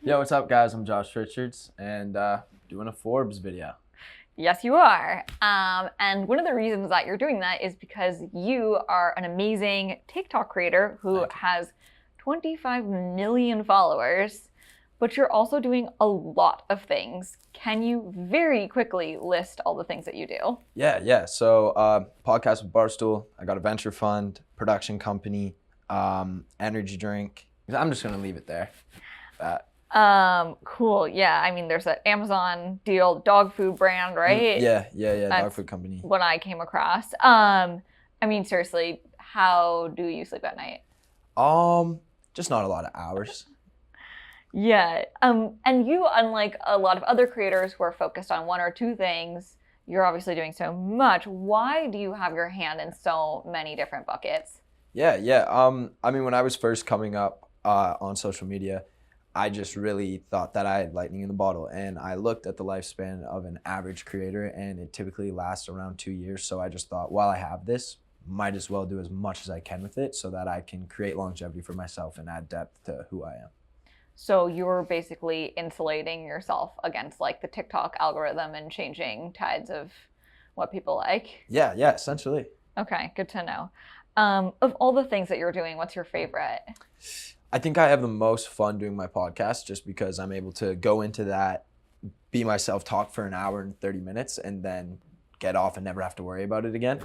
Yo, what's up, guys? I'm Josh Richards, and doing a Forbes video. Yes, you are. And one of the reasons that you're doing that is because you are an amazing TikTok creator who has 25 million followers, but you're also doing a lot of things. Can you very quickly list all the things that you do? Yeah. So, podcast with Barstool. I got a venture fund, production company, energy drink. I'm just gonna leave it there. Cool. Yeah. I mean, there's an Amazon deal, dog food brand, right? Yeah. That's Dog food company. what I came across. I mean, seriously, how do you sleep at night? Just not a lot of hours. Yeah. And you, unlike a lot of other creators who are focused on one or two things, you're obviously doing so much. Why do you have your hand in so many different buckets? Yeah. I mean, when I was first coming up on social media, I just really thought that I had lightning in the bottle, and I looked at the lifespan of an average creator, and it typically lasts around 2 years. So I just thought, while I have this, might as well do as much as I can with it so that I can create longevity for myself and add depth to who I am. So you're basically insulating yourself against like the TikTok algorithm and changing tides of what people like. Yeah, essentially. Okay, good to know. Of all the things that you're doing, what's your favorite? I think I have the most fun doing my podcast just because I'm able to go into that, be myself, talk for an hour and 30 minutes, and then get off and never have to worry about it again.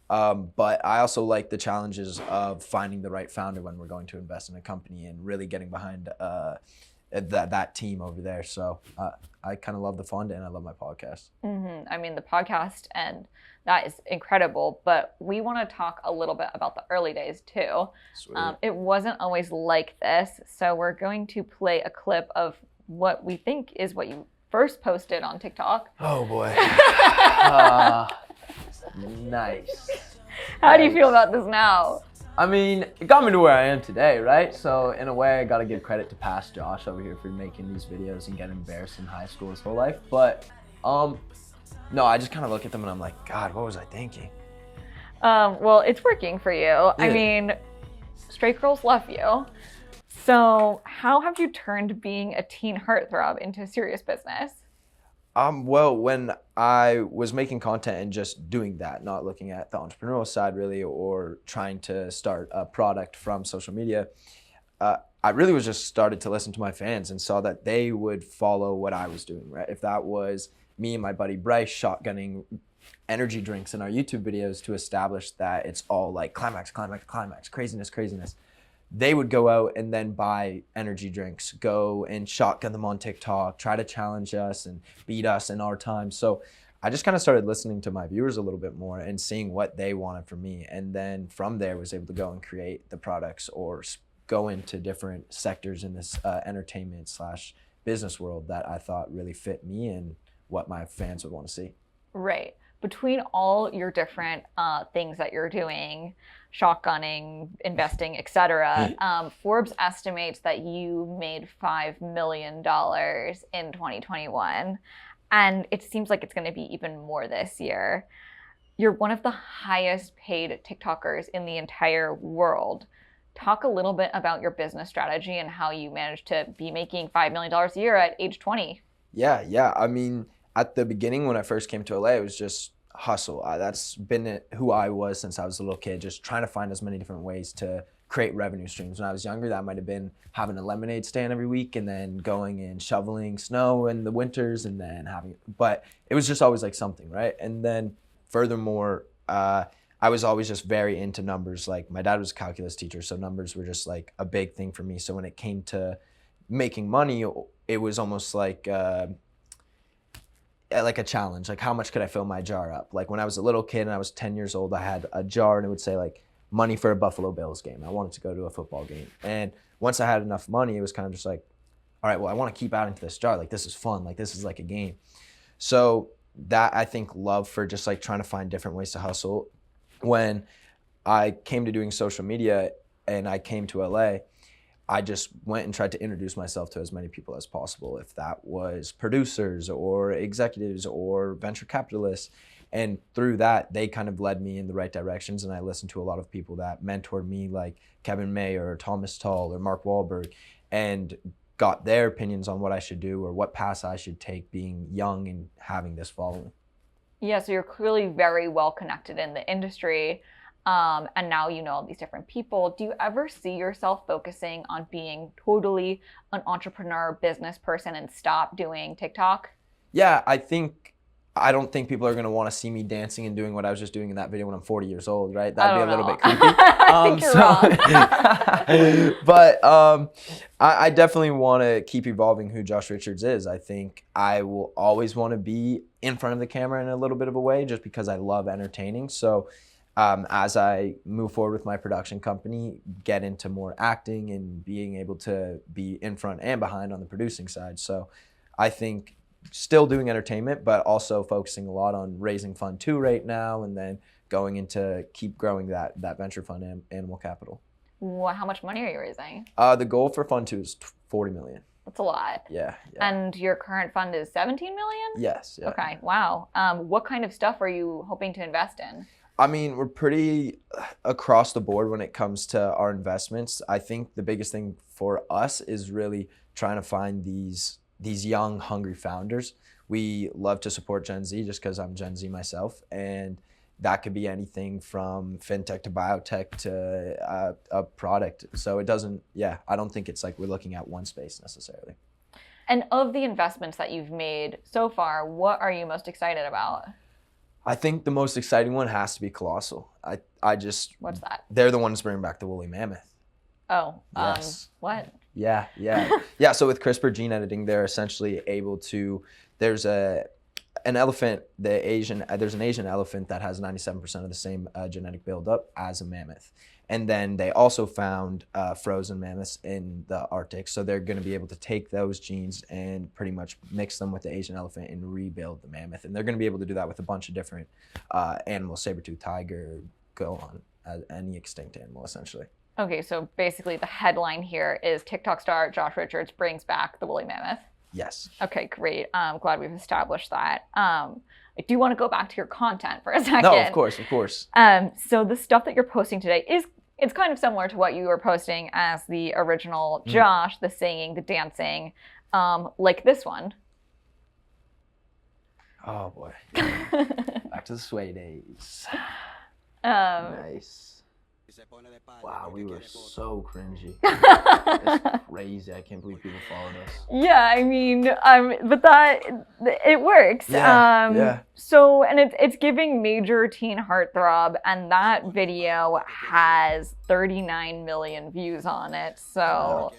But I also like the challenges of finding the right founder when we're going to invest in a company and really getting behind that team over there. So I kind of love the fun and I love my podcast. Mm-hmm. I mean, the podcast, and that is incredible, but we want to talk a little bit about the early days too. Sweet. It wasn't always like this, so we're going to play a clip of what we think is what you first posted on TikTok. Oh boy. Nice. How do you feel about this now? I mean, it got me to where I am today, right? So in a way, I got to give credit to past Josh over here for making these videos and getting embarrassed in high school his whole life. But no, I just kind of look at them and I'm like, God, what was I thinking? Well, it's working for you. Yeah. I mean, straight girls love you. So how have you turned being a teen heartthrob into a serious business? Well, when I was making content and just doing that, not looking at the entrepreneurial side really, or trying to start a product from social media, I really was just started to listen to my fans and saw that they would follow what I was doing, right? If that was me and my buddy Bryce shotgunning energy drinks in our YouTube videos to establish that it's all like climax, craziness. They would go out and then buy energy drinks, go and shotgun them on TikTok, try to challenge us and beat us in our time. So I just kind of started listening to my viewers a little bit more and seeing what they wanted from me. And then from there was able to go and create the products or go into different sectors in this entertainment / business world that I thought really fit me and what my fans would want to see. Right. Between all your different things that you're doing, shotgunning, investing, etc., Forbes estimates that you made $5 million in 2021, and it seems like it's going to be even more this year. You're one of the highest paid TikTokers in the entire world. Talk a little bit about your business strategy and how you managed to be making $5 million a year at age 20. Yeah. I mean, at the beginning when I first came to LA, it was just hustle. That's been who I was since I was a little kid, just trying to find as many different ways to create revenue streams. When I was younger, that might have been having a lemonade stand every week and then going and shoveling snow in the winters and then but it was just always like something, right? And then furthermore, I was always just very into numbers. Like my dad was a calculus teacher, so numbers were just like a big thing for me. So when it came to making money, it was almost like a challenge. Like, how much could I fill my jar up? Like when I was a little kid and I was 10 years old, I had a jar and it would say like money for a Buffalo Bills game. I wanted to go to a football game. And once I had enough money, it was kind of just like, all right, well, I want to keep adding to this jar. Like this is fun. Like this is like a game. So that, I think, love for just like trying to find different ways to hustle. When I came to doing social media and I came to LA, I just went and tried to introduce myself to as many people as possible, if that was producers or executives or venture capitalists. And through that, they kind of led me in the right directions. And I listened to a lot of people that mentored me, like Kevin Mayer or Thomas Tull or Mark Wahlberg. And got their opinions on what I should do or what path I should take being young and having this following. Yeah, so you're clearly very well connected in the industry. And now you know all these different people. Do you ever see yourself focusing on being totally an entrepreneur, business person and stop doing TikTok? Yeah, I don't think people are going to want to see me dancing and doing what I was just doing in that video when I'm 40 years old, right? That'd be a little bit creepy. I think you're wrong. But I definitely want to keep evolving who Josh Richards is. I think I will always want to be in front of the camera in a little bit of a way just because I love entertaining. So as I move forward with my production company, get into more acting and being able to be in front and behind on the producing side. So I think still doing entertainment, but also focusing a lot on raising fund too right now, and then going into keep growing that venture fund and animal capital. How much money are you raising? The goal for fund 2 is 40 million. That's a lot. Yeah. And your current fund is 17 million? Yes. Yeah. Okay. Wow. What kind of stuff are you hoping to invest in? I mean, we're pretty across the board when it comes to our investments. I think the biggest thing for us is really trying to find these young, hungry founders. We love to support Gen Z just because I'm Gen Z myself. And that could be anything from fintech to biotech to a product. So it doesn't, I don't think it's like we're looking at one space necessarily. And of the investments that you've made so far, what are you most excited about? I think the most exciting one has to be Colossal. What's that? They're the ones bringing back the woolly mammoth. Oh, yes. What? Yeah. So with CRISPR gene editing, they're essentially able to. There's an elephant, there's an Asian elephant that has 97% of the same genetic buildup as a mammoth, and then they also found frozen mammoths in the Arctic. So they're going to be able to take those genes and pretty much mix them with the Asian elephant and rebuild the mammoth. And they're going to be able to do that with a bunch of different animals: saber-toothed tiger, go on, any extinct animal essentially. Okay, so basically the headline here is TikTok star Josh Richards brings back the woolly mammoth. Yes. Okay, great. I'm glad we've established that. I do want to go back to your content for a second. No, of course. So the stuff that you're posting today it's kind of similar to what you were posting as the original Josh, the singing, the dancing, like this one. Oh boy. Back to the sway days. Nice. Wow, we were so cringy. It's crazy. I can't believe people followed us. Yeah, I mean, but it works. Yeah. So, and it's giving major teen heartthrob, and that video has 39 million views on it. So,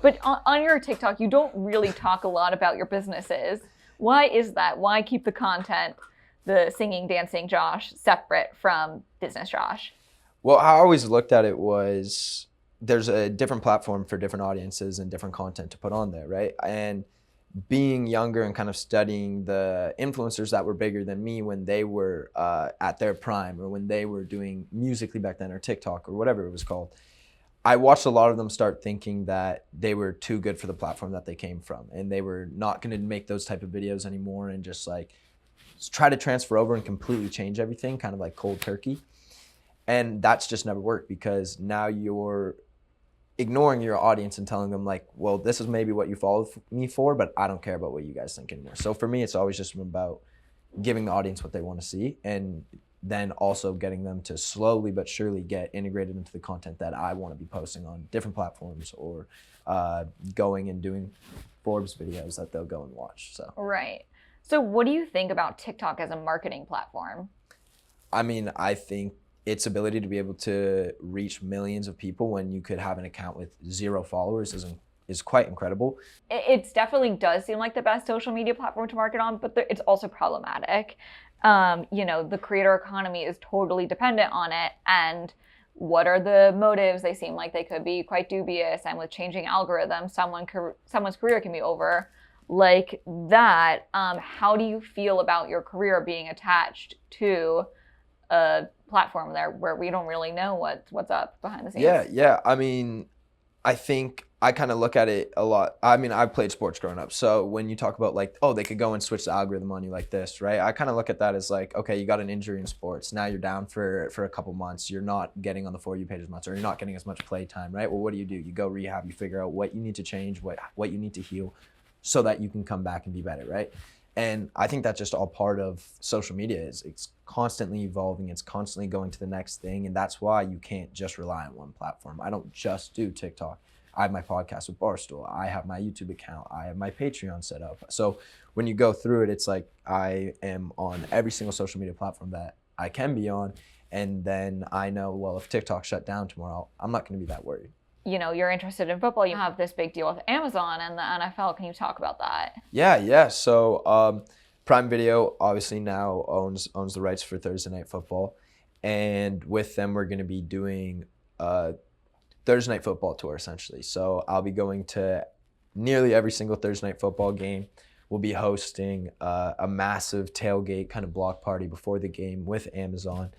but on your TikTok, you don't really talk a lot about your businesses. Why is that? Why keep the content, the singing, dancing Josh, separate from business Josh? Well, I always looked at it was there's a different platform for different audiences and different content to put on there, right? And being younger and kind of studying the influencers that were bigger than me when they were at their prime or when they were doing Musical.ly back then or TikTok or whatever it was called, I watched a lot of them start thinking that they were too good for the platform that they came from and they were not going to make those type of videos anymore and just like try to transfer over and completely change everything, kind of like cold turkey. And that's just never worked because now you're ignoring your audience and telling them like, well, this is maybe what you followed me for, but I don't care about what you guys think anymore. So for me, it's always just about giving the audience what they want to see and then also getting them to slowly but surely get integrated into the content that I want to be posting on different platforms or going and doing Forbes videos that they'll go and watch. So right. So what do you think about TikTok as a marketing platform? I mean, I think its ability to be able to reach millions of people when you could have an account with 0 followers is quite incredible. It definitely does seem like the best social media platform to market on, but it's also problematic. The creator economy is totally dependent on it. And what are the motives? They seem like they could be quite dubious. And with changing algorithms, someone's career can be over like that. How do you feel about your career being attached to a platform there where we don't really know what's up behind the scenes? Yeah. I mean, I think I kind of look at it a lot. I mean, I played sports growing up. So when you talk about like, oh, they could go and switch the algorithm on you like this, right? I kind of look at that as like, okay, you got an injury in sports. Now you're down for a couple months. You're not getting on the For You page as much, or you're not getting as much play time, right? Well, what do? You go rehab, you figure out what you need to change, what you need to heal so that you can come back and be better, right? And I think that's just all part of social media. Is it's constantly evolving, it's constantly going to the next thing. And that's why you can't just rely on one platform. I don't just do TikTok. I have my podcast with Barstool. I have my YouTube account. I have my Patreon set up. So when you go through it, it's like I am on every single social media platform that I can be on. And then I know, well, if TikTok shut down tomorrow, I'm not going to be that worried. You know, you're interested in football. You have this big deal with Amazon and the NFL. Can you talk about that? Yeah. So Prime Video obviously now owns the rights for Thursday Night Football. And with them, we're going to be doing Thursday Night Football tour, essentially. So I'll be going to nearly every single Thursday Night Football game. We'll be hosting a massive tailgate kind of block party before the game with Amazon.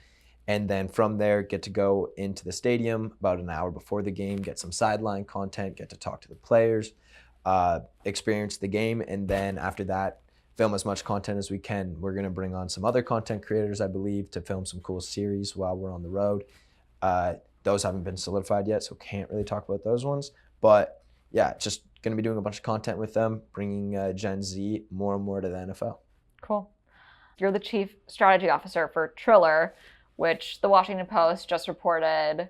And then from there, get to go into the stadium about an hour before the game, get some sideline content, get to talk to the players, experience the game. And then after that, film as much content as we can. We're going to bring on some other content creators, I believe, to film some cool series while we're on the road. Those haven't been solidified yet, so can't really talk about those ones. But yeah, just going to be doing a bunch of content with them, bringing Gen Z more and more to the NFL. Cool. You're the chief strategy officer for Triller, which the Washington Post just reported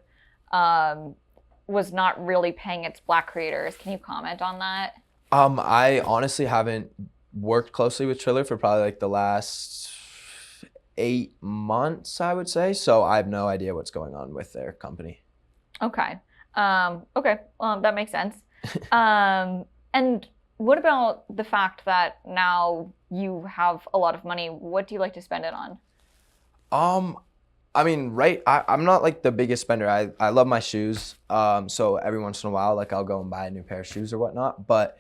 was not really paying its Black creators. Can you comment on that? I honestly haven't worked closely with Triller for probably like the last 8 months, I would say. So I have no idea what's going on with their company. Okay. Well, that makes sense. And what about the fact that now you have a lot of money? What do you like to spend it on? I mean, I'm not like the biggest spender. I love my shoes. So every once in a while, like I'll go and buy a new pair of shoes or whatnot. But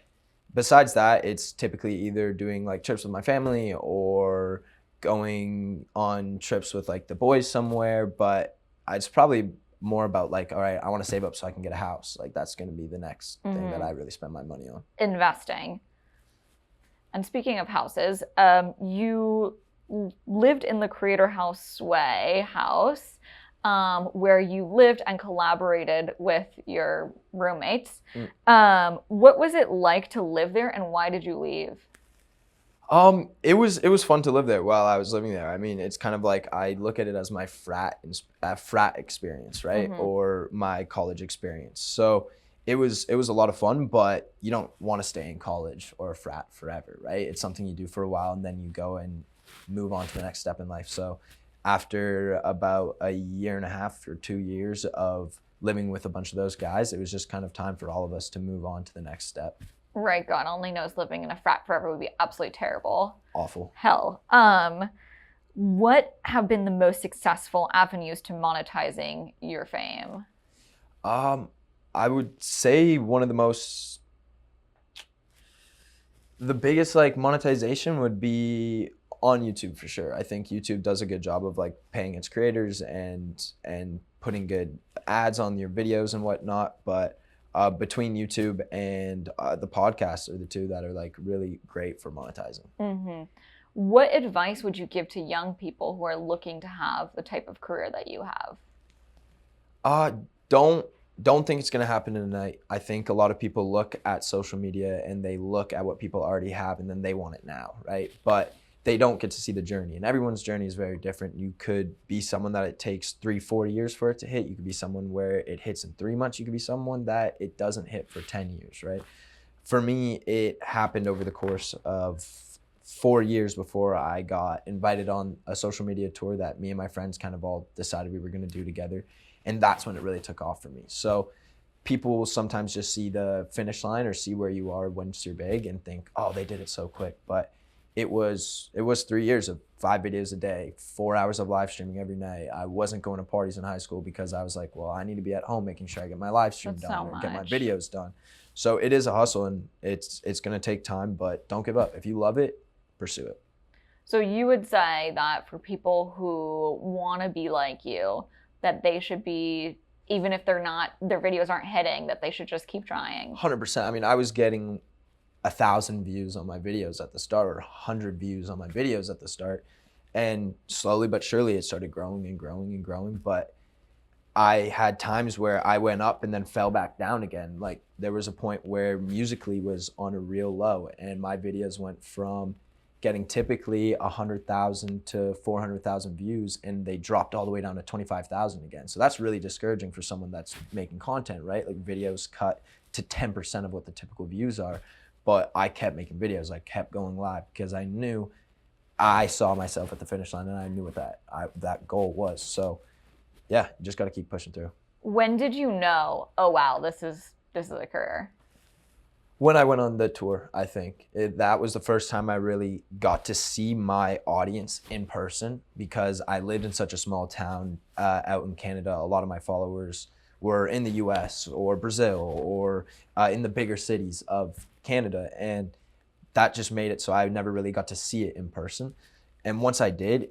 besides that, it's typically either doing like trips with my family or going on trips with like the boys somewhere. But it's probably more about like, all right, I want to save up so I can get a house. Like that's going to be the next thing that I really spend my money on. Investing. And speaking of houses, you lived in the Creator House house, where you lived and collaborated with your roommates. What was it like to live there, and why did you leave? It was fun to live there while I was living there. I mean, it's kind of like I look at it as my frat experience, right? Or my college experience. So it was a lot of fun, but you don't want to stay in college or a frat forever, right? It's something you do for a while and then you go and move on to the next step in life. So after about a year and a half or 2 years of living with a bunch of those guys, it was just kind of time for all of us to move on to the next step. Right, God only knows living in a frat forever would be absolutely terrible. Awful. Hell. What have been the most successful avenues to monetizing your fame? I would say one of the biggest like monetization would be on YouTube for sure. I think YouTube does a good job of like paying its creators and putting good ads on your videos and whatnot. But between YouTube and the podcasts are the two that are like really great for monetizing. What advice would you give to young people who are looking to have the type of career that you have? Don't think it's going to happen in a night. I think a lot of people look at social media and they look at what people already have and then they want it now, right? But they don't get to see the journey, and everyone's journey is very different. You could be someone that it takes 3-4 years for it to hit. You could be someone where it hits in 3 months. You could be someone that it doesn't hit for 10 years, right? For me, it happened over the course of 4 years before I got invited on a social media tour that me and my friends kind of all decided we were going to do together. And that's when it really took off for me. So people will sometimes just see the finish line or see where you are once you're big and think, oh, they did it so quick. But it was 3 years of 5 videos a day, 4 hours of live streaming every night. I wasn't going to parties in high school because I was like, well, I need to be at home making sure I get my live stream done or get my videos done. So it is a hustle, and it's going to take time, but don't give up. If you love it, pursue it. So you would say that for people who want to be like you, that they should be even if their videos aren't hitting, that they should just keep trying? 100%. I mean, I was getting 1,000 views on my videos at the start, or 100 views on my videos at the start. And slowly but surely it started growing and growing and growing. But I had times where I went up and then fell back down again. Like there was a point where Musical.ly was on a real low, and my videos went from getting typically 100,000 to 400,000 views, and they dropped all the way down to 25,000 again. So that's really discouraging for someone that's making content, right? Like videos cut to 10% of what the typical views are. But I kept making videos. I kept going live because I knew I saw myself at the finish line, and I knew what that goal was. So yeah, you just got to keep pushing through. When did you know, oh wow, this is a career? When I went on the tour, I think that was the first time I really got to see my audience in person, because I lived in such a small town out in Canada. A lot of my followers were in the US or Brazil or in the bigger cities of Canada, and that just made it so I never really got to see it in person. And once I did,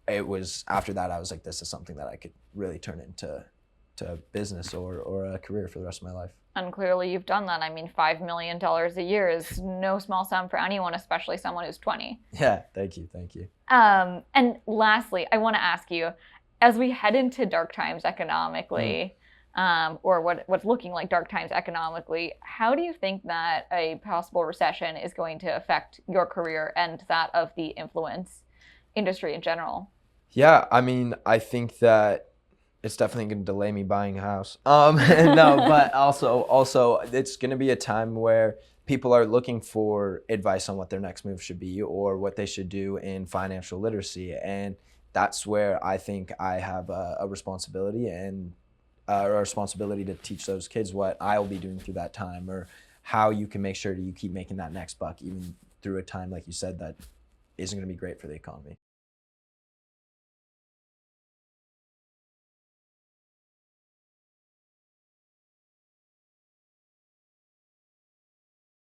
it was after that I was like, this is something that I could really turn into business or a career for the rest of my life. And clearly you've done that. I mean, $5 million a year is no small sum for anyone, especially someone who's 20. Yeah, thank you. And lastly, I want to ask you, as we head into dark times economically, or what's looking like dark times economically, how do you think that a possible recession is going to affect your career and that of the influence industry in general? Yeah, I mean, I think that it's definitely going to delay me buying a house. No, but also it's going to be a time where people are looking for advice on what their next move should be or what they should do in financial literacy. And that's where I think I have a responsibility and a responsibility to teach those kids what I'll be doing through that time, or how you can make sure that you keep making that next buck even through a time, like you said, that isn't going to be great for the economy.